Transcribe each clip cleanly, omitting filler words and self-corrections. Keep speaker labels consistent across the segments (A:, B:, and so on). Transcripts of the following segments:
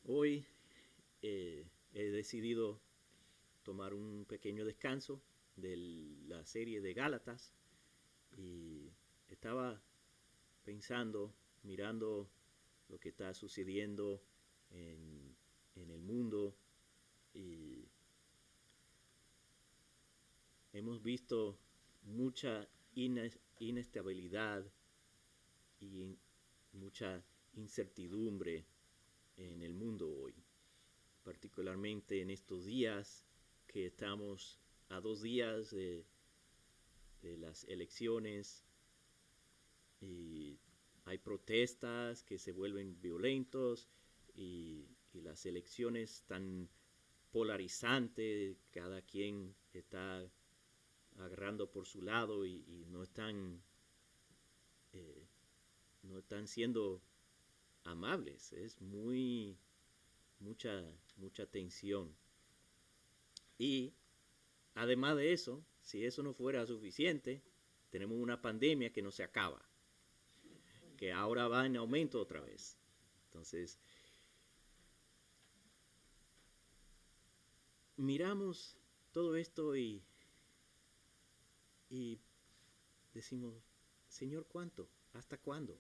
A: Hoy he decidido tomar un pequeño descanso de la serie de Gálatas y estaba pensando, mirando lo que está sucediendo en el mundo y hemos visto mucha inestabilidad y mucha incertidumbre en el mundo hoy, particularmente en estos días que estamos a 2 días de las elecciones y hay protestas que se vuelven violentos y las elecciones tan polarizantes, cada quien está agarrando por su lado y eh, no están siendo amables, es mucha tensión. Y además de eso, si eso no fuera suficiente, tenemos una pandemia que no se acaba, que ahora va en aumento otra vez. Entonces, miramos todo esto y decimos, Señor, ¿cuánto? ¿Hasta cuándo?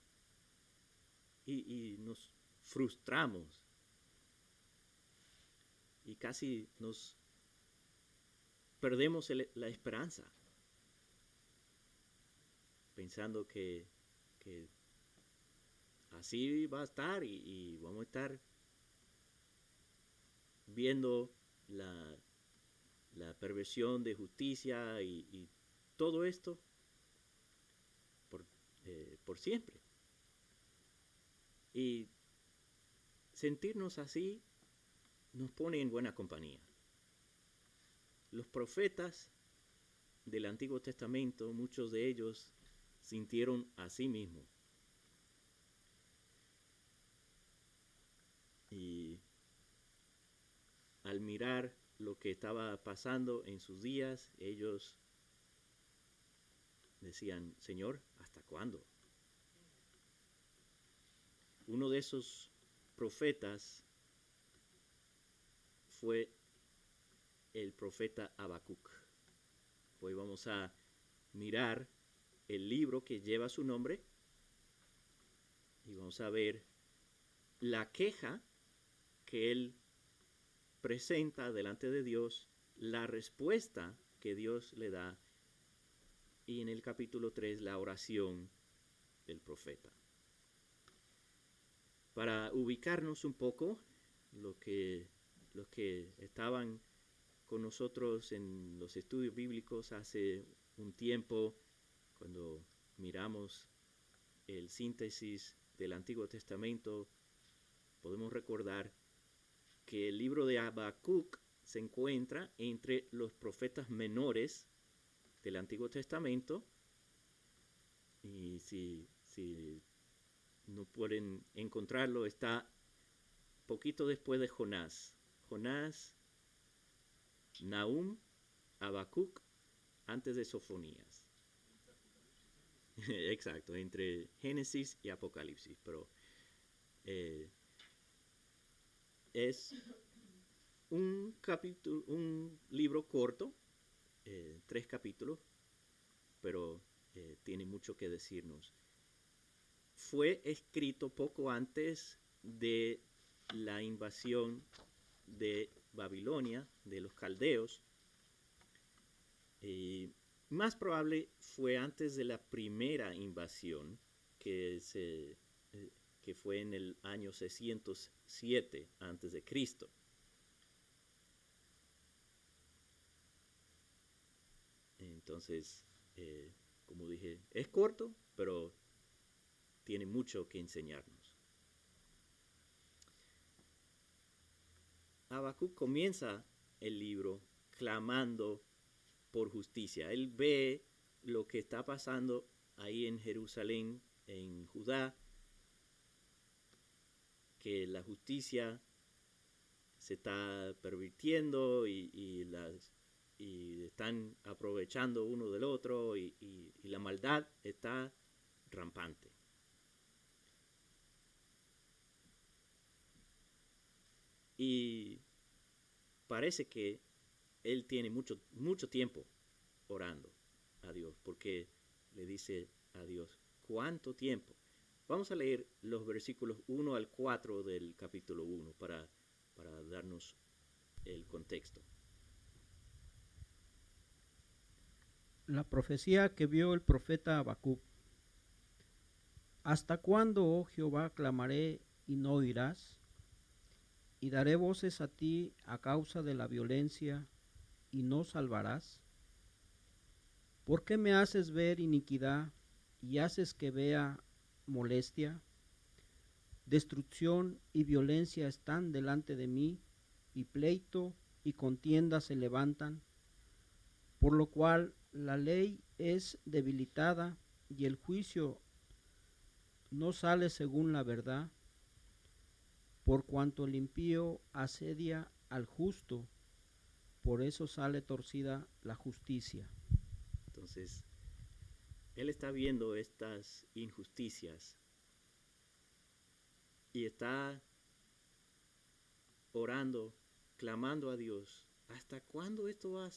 A: Y nos frustramos y casi nos perdemos la esperanza, pensando que así va a estar y vamos a estar viendo la, la perversión de justicia y todo esto por, por siempre. Y sentirnos así nos pone en buena compañía. Los profetas del Antiguo Testamento, muchos de ellos sintieron a sí mismos. Y al mirar lo que estaba pasando en sus días, ellos decían, Señor, ¿hasta cuándo? Uno de esos profetas fue el profeta Habacuc. Hoy vamos a mirar el libro que lleva su nombre y vamos a ver la queja que él presenta delante de Dios, la respuesta que Dios le da y en el capítulo 3 la oración del profeta. Para ubicarnos un poco, los que estaban con nosotros en los estudios bíblicos hace un tiempo, cuando miramos el síntesis del Antiguo Testamento, podemos recordar que el libro de Habacuc se encuentra entre los profetas menores del Antiguo Testamento y si no pueden encontrarlo, está poquito después de Jonás. Jonás, Nahum, Habacuc, antes de Sofonías. Exacto, entre Génesis y Apocalipsis, pero es un libro corto, 3 capítulos, pero tiene mucho que decirnos. Fue escrito poco antes de la invasión de Babilonia, de los caldeos. Más probable fue antes de la primera invasión, que fue en el año 607 antes de Cristo. Entonces, como dije, es corto, pero tiene mucho que enseñarnos. Habacuc comienza el libro clamando por justicia. Él ve lo que está pasando ahí en Jerusalén, en Judá, que la justicia se está pervirtiendo y están aprovechando uno del otro y la maldad está rampante. Y parece que él tiene mucho tiempo orando a Dios, porque le dice a Dios, ¿cuánto tiempo? Vamos a leer los versículos 1 al 4 del capítulo 1 para darnos el contexto.
B: La profecía que vio el profeta Habacuc. ¿Hasta cuándo, oh Jehová, clamaré y no oirás? Y daré voces a ti a causa de la violencia y no salvarás. ¿Por qué me haces ver iniquidad y haces que vea molestia? Destrucción y violencia están delante de mí, y pleito y contienda se levantan, por lo cual la ley es debilitada y el juicio no sale según la verdad, por cuanto el impío asedia al justo, por eso sale torcida la justicia.
A: Entonces, él está viendo estas injusticias y está orando, clamando a Dios. ¿Hasta cuándo esto va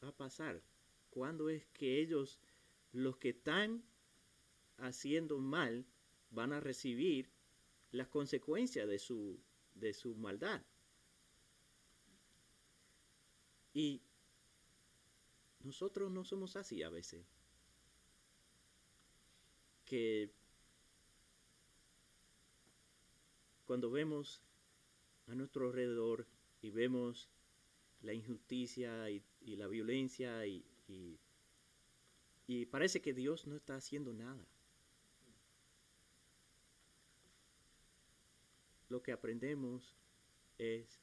A: a pasar? ¿Cuándo es que ellos, los que están haciendo mal, van a recibir las consecuencias de su maldad? Y nosotros no somos así a veces. Que cuando vemos a nuestro alrededor y vemos la injusticia y la violencia y parece que Dios no está haciendo nada. Lo que aprendemos es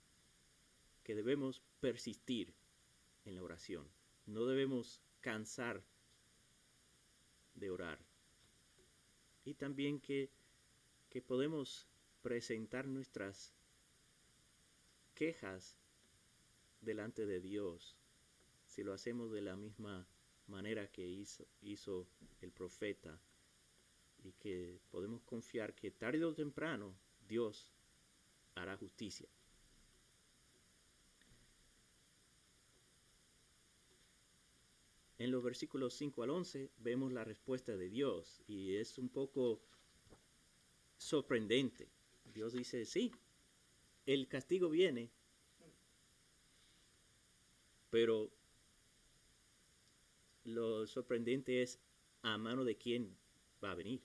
A: que debemos persistir en la oración. No debemos cansar de orar. Y también que podemos presentar nuestras quejas delante de Dios si lo hacemos de la misma manera que hizo el profeta, y que podemos confiar que tarde o temprano Dios hará justicia. En los versículos 5 al 11 vemos la respuesta de Dios y es un poco sorprendente. Dios dice, sí, el castigo viene, pero lo sorprendente es a mano de quién va a venir.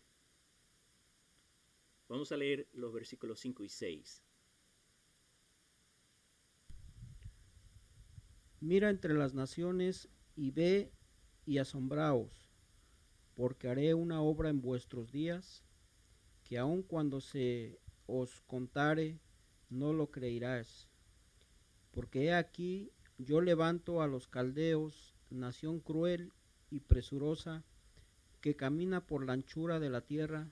A: Vamos a leer los versículos 5 y 6.
B: Mira entre las naciones y ve y asombraos, porque haré una obra en vuestros días, que aun cuando se os contare, no lo creerás. Porque he aquí, yo levanto a los caldeos, nación cruel y presurosa, que camina por la anchura de la tierra,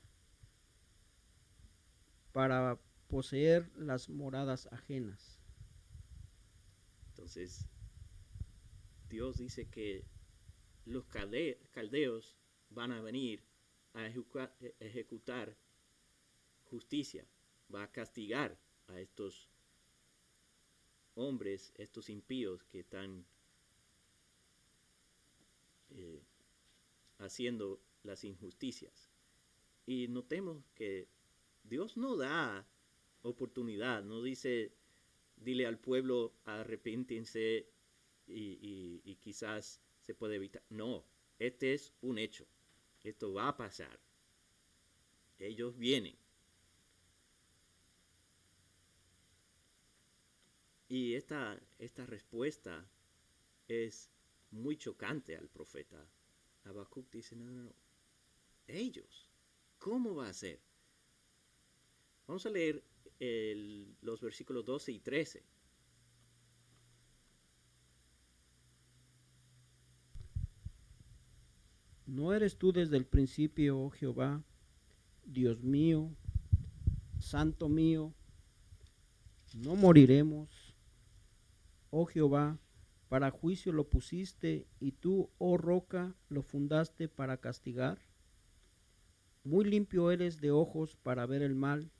B: para poseer las moradas ajenas.
A: Entonces, Dios dice que los caldeos van a venir a ejecutar justicia, va a castigar a estos hombres, estos impíos que están haciendo las injusticias. Y notemos que Dios no da oportunidad, no dice, dile al pueblo arrepéntense y quizás se puede evitar. No, este es un hecho, esto va a pasar. Ellos vienen. Y esta respuesta es muy chocante al profeta. Habacuc dice, no, ellos, ¿cómo va a ser? Vamos a leer los versículos 12 y 13.
B: ¿No eres tú desde el principio, oh Jehová, Dios mío, Santo mío? No moriremos, oh Jehová, para juicio lo pusiste, y tú, oh roca, lo fundaste para castigar. Muy limpio eres de ojos para ver el mal,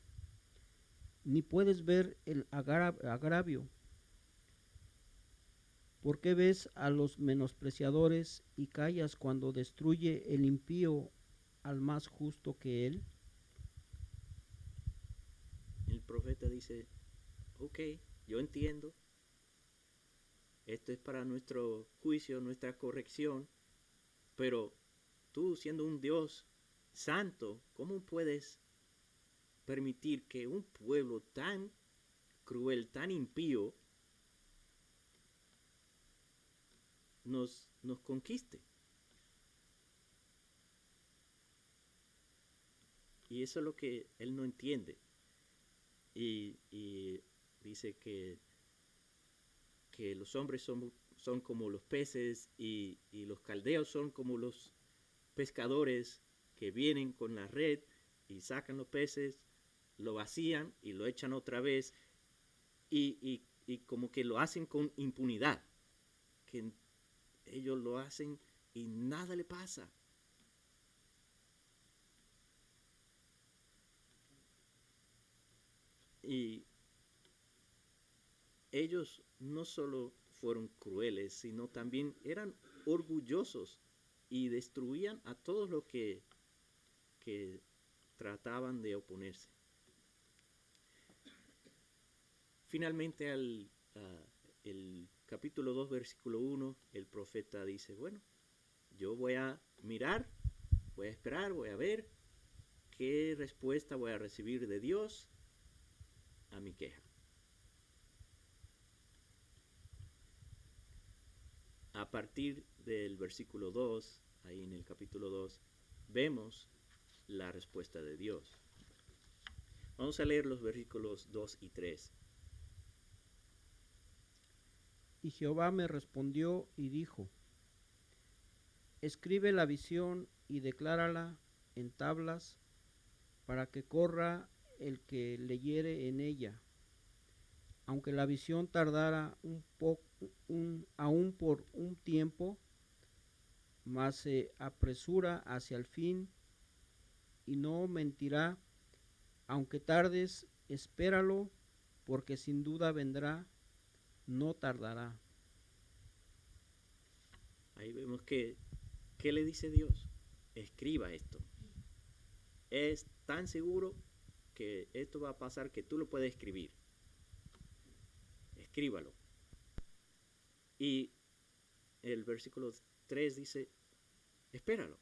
B: ni puedes ver el agravio. ¿Por qué ves a los menospreciadores y callas cuando destruye el impío al más justo que él?
A: El profeta dice, ok, yo entiendo, esto es para nuestro juicio, nuestra corrección, pero tú siendo un Dios santo, ¿cómo puedes permitir que un pueblo tan cruel, tan impío, nos conquiste? Y eso es lo que él no entiende. Y dice que los hombres son como los peces y los caldeos son como los pescadores que vienen con la red y sacan los peces, lo vacían y lo echan otra vez y como que lo hacen con impunidad, que ellos lo hacen y nada le pasa. Y ellos no solo fueron crueles, sino también eran orgullosos y destruían a todos los que trataban de oponerse. Finalmente, el capítulo 2, versículo 1, el profeta dice, bueno, yo voy a mirar, voy a esperar, voy a ver qué respuesta voy a recibir de Dios a mi queja. A partir del versículo 2, ahí en el capítulo 2, vemos la respuesta de Dios. Vamos a leer los versículos 2 y 3.
B: Y Jehová me respondió y dijo, escribe la visión y declárala en tablas para que corra el que leyere en ella. Aunque la visión tardara aún por un tiempo, mas se apresura hacia el fin y no mentirá. Aunque tardes, espéralo, porque sin duda vendrá, no tardará.
A: Ahí vemos que, ¿qué le dice Dios? Escriba esto. Es tan seguro que esto va a pasar que tú lo puedes escribir. Escríbalo. Y el versículo 3 dice, espéralo.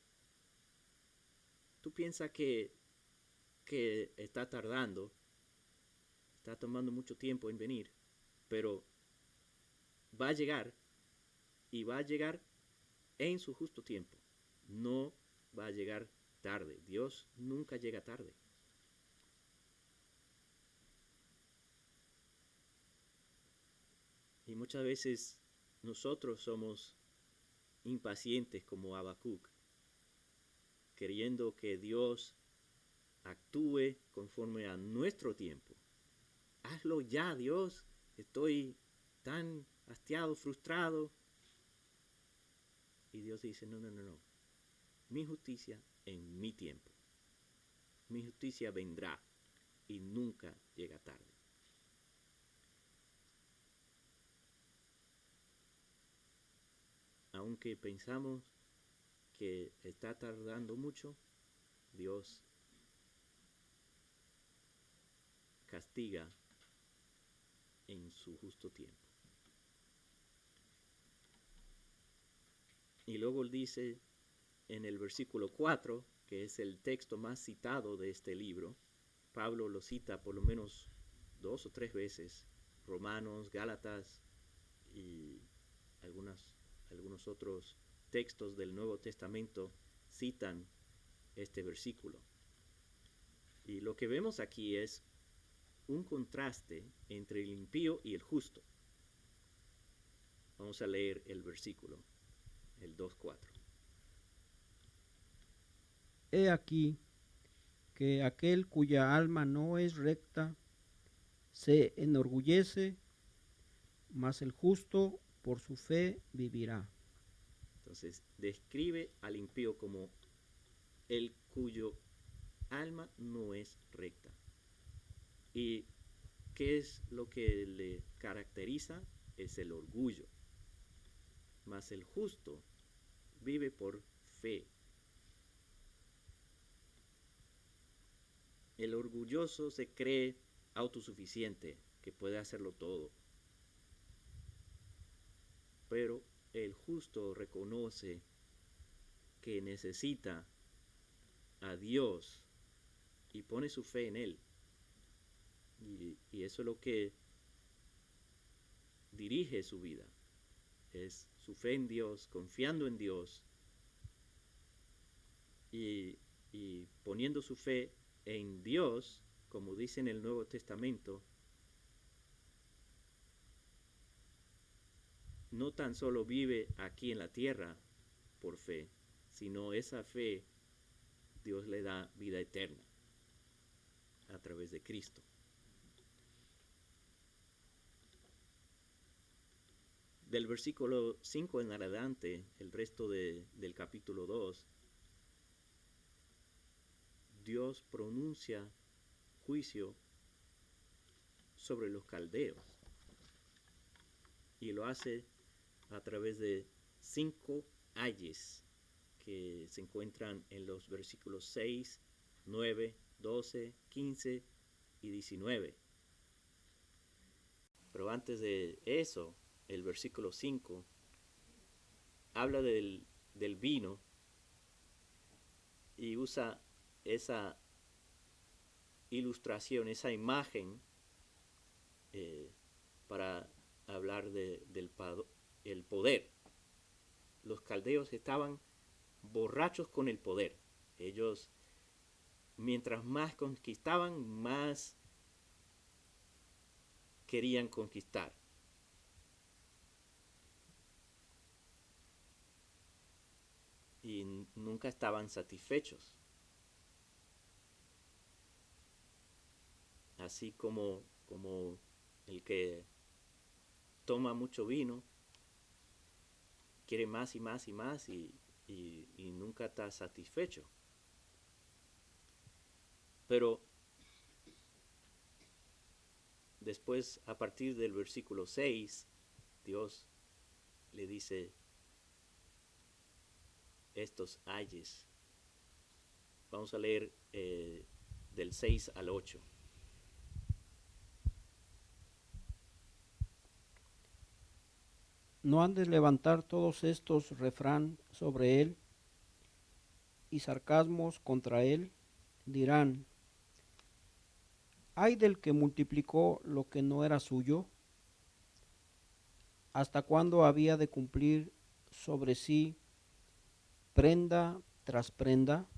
A: Tú piensas que está tardando, está tomando mucho tiempo en venir, pero va a llegar y va a llegar en su justo tiempo. No va a llegar tarde. Dios nunca llega tarde. Y muchas veces nosotros somos impacientes como Habacuc, queriendo que Dios actúe conforme a nuestro tiempo. Hazlo ya, Dios. Estoy tan hastiado, frustrado. Y Dios dice, no. Mi justicia en mi tiempo. Mi justicia vendrá y nunca llega tarde. Aunque pensamos que está tardando mucho, Dios castiga en su justo tiempo. Y luego él dice en el versículo 4, que es el texto más citado de este libro, Pablo lo cita por lo menos 2 o 3 veces, Romanos, Gálatas y algunos otros textos del Nuevo Testamento citan este versículo. Y lo que vemos aquí es un contraste entre el impío y el justo. Vamos a leer el versículo, el 2:4.
B: He aquí que aquel cuya alma no es recta se enorgullece, mas el justo por su fe vivirá.
A: Entonces, describe al impío como el cuyo alma no es recta. Y ¿qué es lo que le caracteriza? Es el orgullo. Mas el justo vive por fe. El orgulloso se cree autosuficiente, que puede hacerlo todo. Pero el justo reconoce que necesita a Dios y pone su fe en Él. Y eso es lo que dirige su vida. Es su fe en Dios, confiando en Dios y poniendo su fe en Dios, como dice en el Nuevo Testamento, no tan solo vive aquí en la tierra por fe, sino esa fe Dios le da vida eterna a través de Cristo. Del versículo 5 en adelante, el resto del capítulo 2, Dios pronuncia juicio sobre los caldeos y lo hace a través de 5 ayes que se encuentran en los versículos 6, 9, 12, 15 y 19. Pero antes de eso, el versículo 5 habla del vino y usa esa ilustración, esa imagen para hablar del poder. Los caldeos estaban borrachos con el poder. Ellos, mientras más conquistaban, más querían conquistar. Y nunca estaban satisfechos. Así como el que toma mucho vino quiere más y más y más y nunca está satisfecho. Pero después, a partir del versículo 6, Dios le dice estos ayes. Vamos a leer del 6 al 8.
B: No han de levantar todos estos refrán sobre él y sarcasmos contra él, dirán: ¿ay del que multiplicó lo que no era suyo? ¿Hasta cuándo había de cumplir sobre sí prenda tras prenda?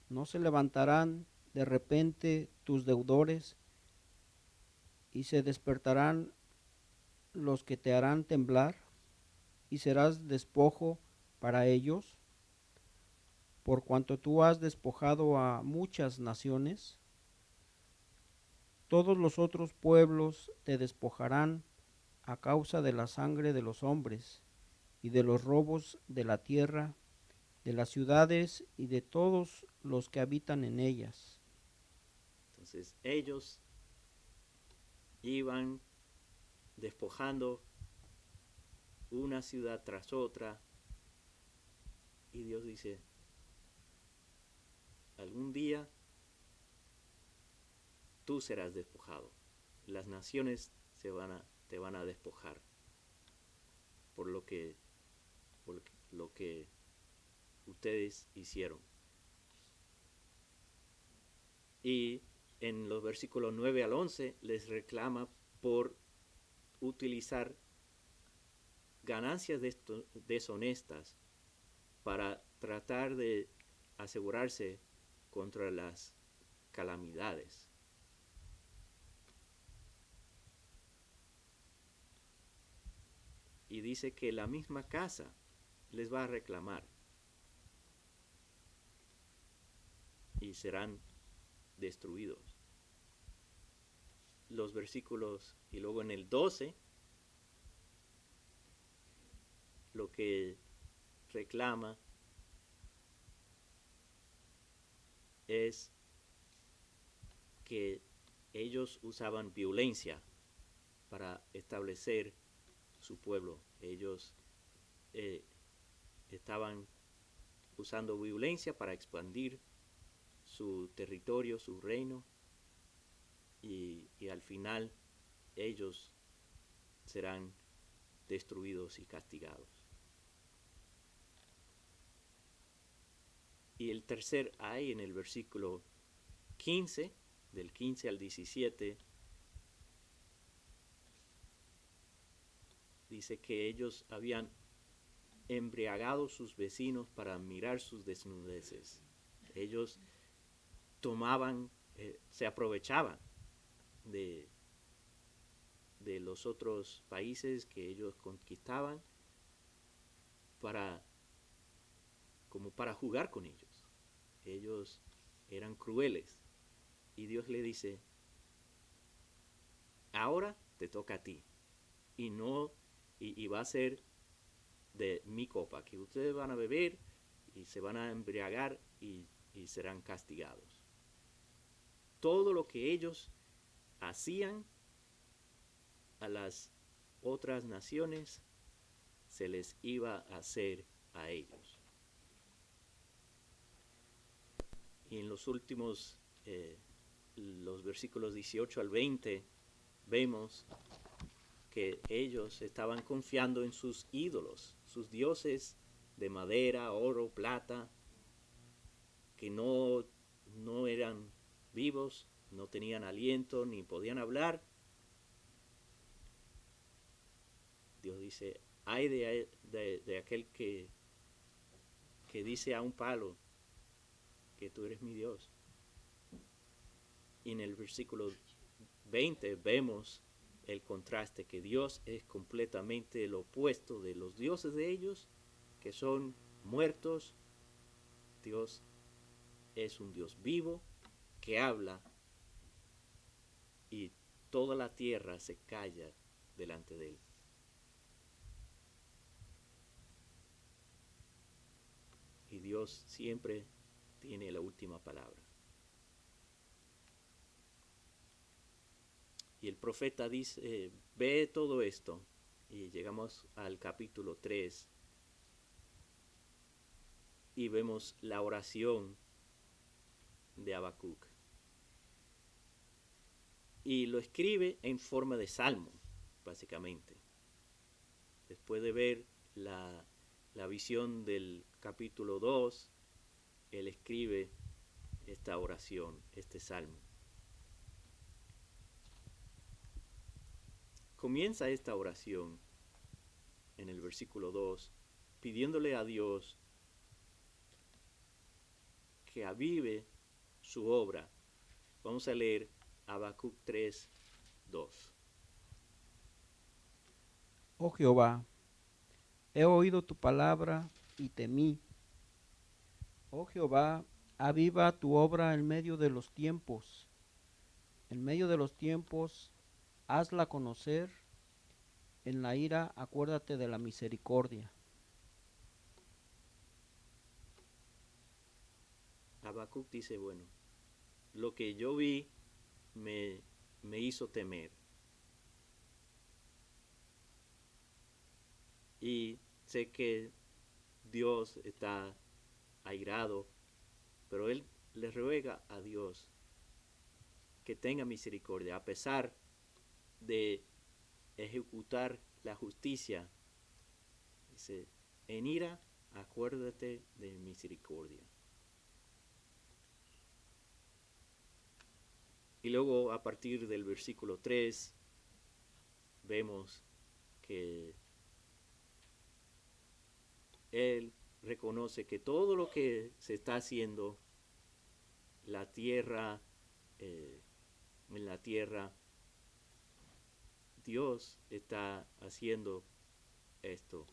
B: ¿No se levantarán de repente tus deudores y se despertarán los que te harán temblar y serás despojo para ellos? Por cuanto tú has despojado a muchas naciones, todos los otros pueblos te despojarán a causa de la sangre de los hombres y de los robos de la tierra, de las ciudades y de todos los que habitan en ellas.
A: Entonces ellos iban despojando una ciudad tras otra y Dios dice: algún día tú serás despojado. Las naciones te van a despojar por lo que ustedes hicieron. Y en los versículos 9 al 11 les reclama por utilizar ganancias deshonestas para tratar de asegurarse contra las calamidades. Y dice que la misma casa les va a reclamar y serán destruidos. Los versículos, y luego en el 12, lo que reclama es que ellos usaban violencia para establecer su pueblo. Ellos estaban usando violencia para expandir su territorio, su reino, y al final ellos serán destruidos y castigados. Y el tercer ay en el versículo 15, del 15 al 17, dice que ellos habían embriagado a sus vecinos para mirar sus desnudeces. Ellos tomaban, se aprovechaban de los otros países que ellos conquistaban como para jugar con ellos. Ellos eran crueles. Y Dios le dice, ahora te toca a ti. Y va a ser de mi copa, que ustedes van a beber y se van a embriagar y serán castigados. Todo lo que ellos hacían a las otras naciones se les iba a hacer a ellos. Y en los últimos, los versículos 18 al 20, vemos que ellos estaban confiando en sus ídolos, sus dioses de madera, oro, plata, que no eran vivos, no tenían aliento, ni podían hablar. Dios dice, ay de aquel que dice a un palo que tú eres mi Dios. Y en el versículo 20 vemos el contraste, que Dios es completamente el opuesto de los dioses de ellos, que son muertos. Dios es un Dios vivo, que habla, y toda la tierra se calla delante de él. Y Dios siempre tiene la última palabra. Y el profeta dice, ve todo esto, y llegamos al capítulo 3, y vemos la oración de Habacuc. Y lo escribe en forma de salmo, básicamente. Después de ver la visión del capítulo 2, él escribe esta oración, este salmo. Comienza esta oración en el versículo 2, pidiéndole a Dios que avive su obra. Vamos a leer Habacuc 3, 2.
B: Oh Jehová, he oído tu palabra y temí. Oh Jehová, aviva tu obra en medio de los tiempos. En medio de los tiempos, hazla conocer. En la ira, acuérdate de la misericordia.
A: Habacuc dice, bueno, lo que yo vi me hizo temer. Y sé que Dios está airado, pero él le ruega a Dios que tenga misericordia, a pesar de ejecutar la justicia. Dice, en ira, acuérdate de misericordia. Y luego a partir del versículo 3 vemos que él reconoce que todo lo que se está haciendo, la tierra, en la tierra, Dios está haciendo esto,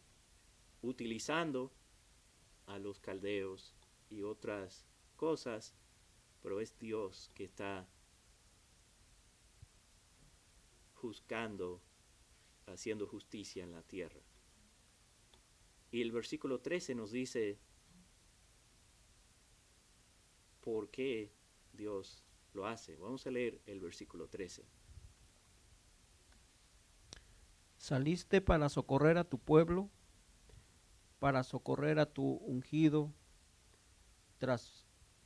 A: utilizando a los caldeos y otras cosas, pero es Dios que está juzgando, haciendo justicia en la tierra. Y el versículo 13 nos dice por qué Dios lo hace. Vamos a leer el versículo 13.
B: Saliste para socorrer a tu pueblo, para socorrer a tu ungido,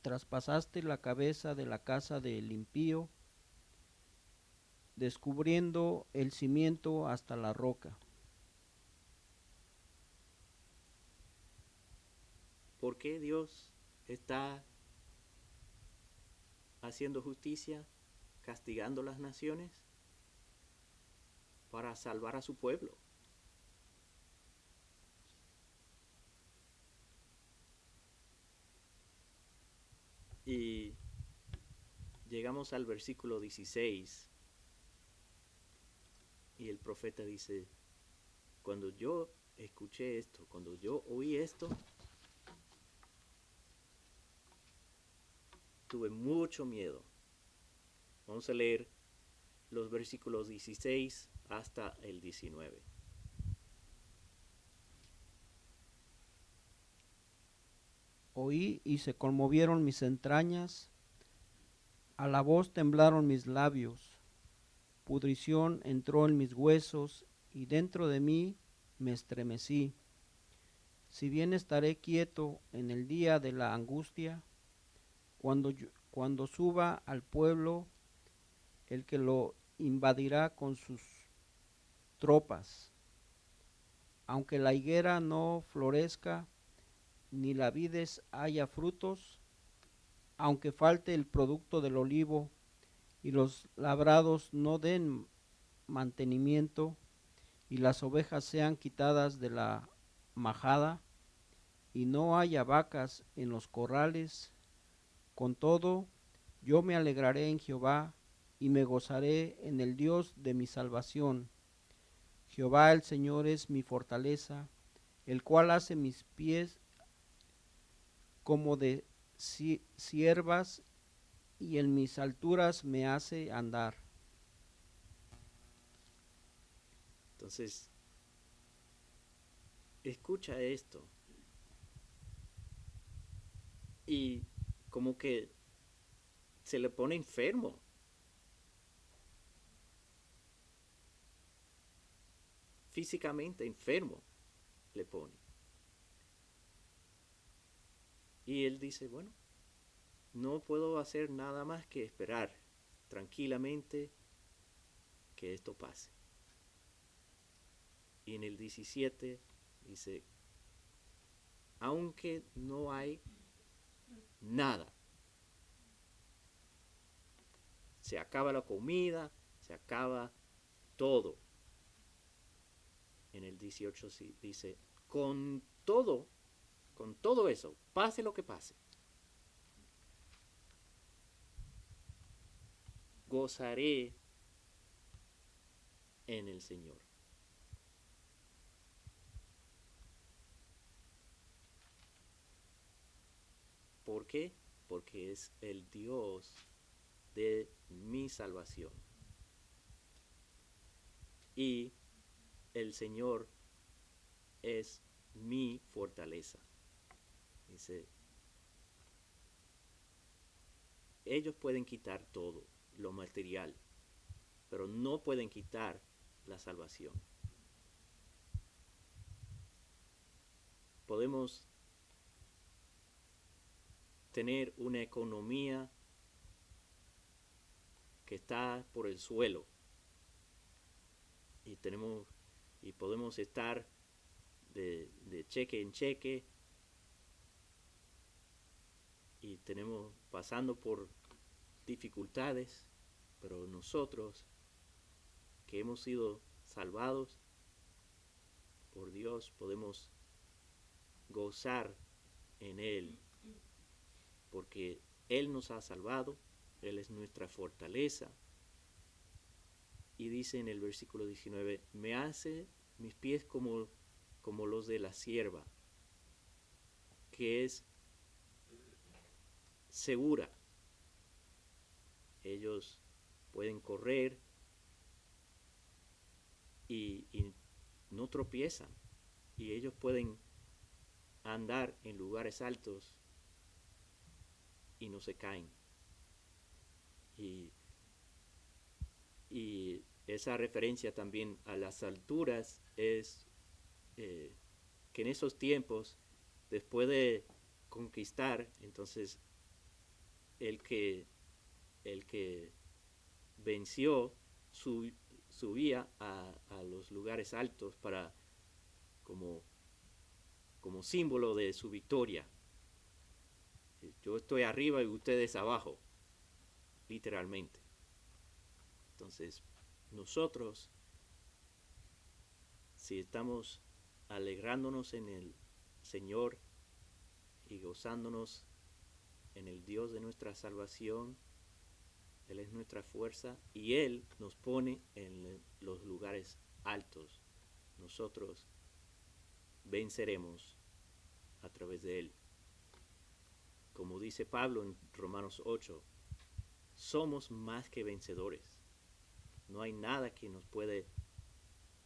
B: traspasaste la cabeza de la casa del impío, descubriendo el cimiento hasta la roca.
A: ¿Por qué Dios está haciendo justicia, castigando las naciones? Para salvar a su pueblo. Y llegamos al versículo 16 y el profeta dice, cuando yo escuché esto, cuando yo oí esto, tuve mucho miedo. Vamos a leer los versículos 16 hasta el 19.
B: Oí y se conmovieron mis entrañas, a la voz temblaron mis labios, pudrición entró en mis huesos y dentro de mí me estremecí. Si bien estaré quieto en el día de la angustia, cuando suba al pueblo el que lo invadirá con sus tropas. Aunque la higuera no florezca, ni la vides haya frutos, aunque falte el producto del olivo, y los labrados no den mantenimiento, y las ovejas sean quitadas de la majada, y no haya vacas en los corrales, con todo, yo me alegraré en Jehová, y me gozaré en el Dios de mi salvación. Jehová el Señor es mi fortaleza, el cual hace mis pies como de ciervas, y en mis alturas me hace andar.
A: Entonces, escucha esto. Y como que se le pone enfermo. Físicamente enfermo le pone. Y él dice, bueno, no puedo hacer nada más que esperar tranquilamente que esto pase. Y en el 17 dice, aunque no hay nada, se acaba la comida, se acaba todo. En el 18 dice, con todo eso, pase lo que pase, gozaré en el Señor. ¿Por qué? Porque es el Dios de mi salvación. Y el Señor es mi fortaleza. Dice, ellos pueden quitar todo, lo material, pero no pueden quitar la salvación. Podemos tener una economía que está por el suelo y podemos estar de cheque en cheque y tenemos pasando por dificultades, pero nosotros que hemos sido salvados por Dios podemos gozar en Él, porque Él nos ha salvado, Él es nuestra fortaleza. Y dice en el versículo 19, me hace mis pies como los de la sierva, que es segura. Ellos pueden correr y no tropiezan. Y ellos pueden andar en lugares altos y no se caen. Y, y esa referencia también a las alturas es que en esos tiempos, después de conquistar, entonces el que, el que venció subía a los lugares altos para como, como símbolo de su victoria. Yo estoy arriba y ustedes abajo, literalmente. Entonces, nosotros, si estamos alegrándonos en el Señor y gozándonos en el Dios de nuestra salvación, Él es nuestra fuerza y Él nos pone en los lugares altos. Nosotros venceremos a través de Él. Como dice Pablo en Romanos 8, somos más que vencedores. No hay nada que nos puede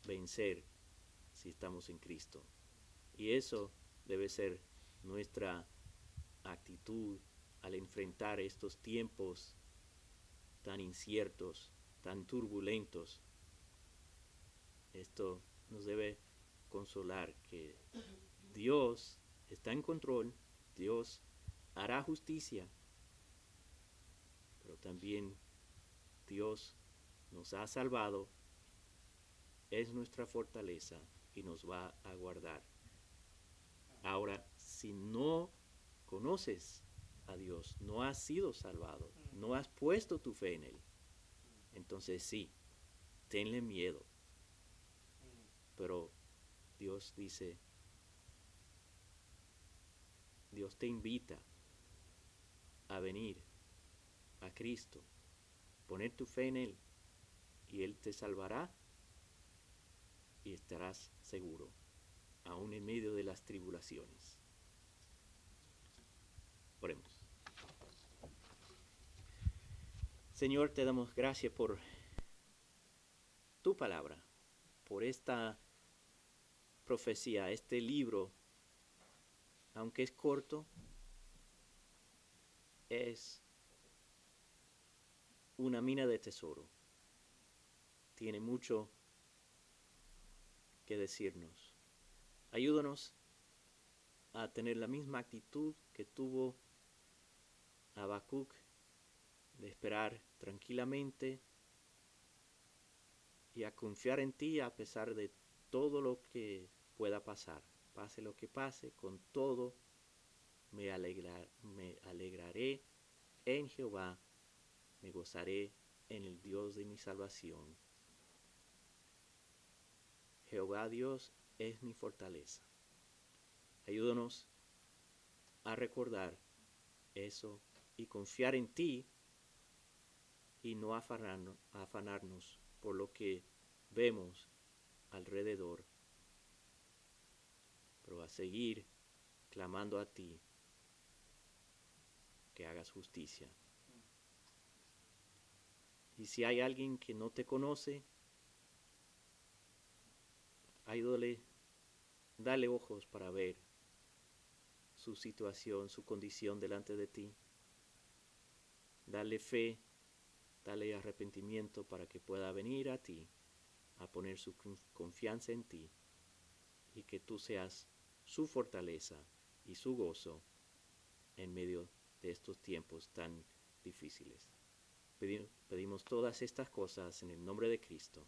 A: vencer si estamos en Cristo. Y eso debe ser nuestra actitud al enfrentar estos tiempos tan inciertos, tan turbulentos. Esto nos debe consolar que Dios está en control, Dios hará justicia, pero también Dios nos ha salvado, es nuestra fortaleza y nos va a guardar. Ahora, si no conoces a Dios, no has sido salvado, no has puesto tu fe en Él, entonces sí, tenle miedo. Pero Dios dice, Dios te invita a venir a Cristo, poner tu fe en Él y Él te salvará y estarás seguro, aún en medio de las tribulaciones. Oremos. Señor, te damos gracias por tu palabra, por esta profecía, este libro, aunque es corto, es una mina de tesoro. Tiene mucho que decirnos. Ayúdanos a tener la misma actitud que tuvo Habacuc, de esperar tranquilamente y a confiar en ti a pesar de todo lo que pueda pasar. Pase lo que pase, con todo me alegraré en Jehová, me gozaré en el Dios de mi salvación. Jehová Dios es mi fortaleza. Ayúdanos a recordar eso y confiar en ti y no afanarnos por lo que vemos alrededor, pero a seguir clamando a ti que hagas justicia. Y si hay alguien que no te conoce, ayúdale, dale ojos para ver su situación, su condición delante de ti. Dale fe, dale arrepentimiento para que pueda venir a ti, a poner su confianza en ti y que tú seas su fortaleza y su gozo en medio de estos tiempos tan difíciles. Pedimos todas estas cosas en el nombre de Cristo.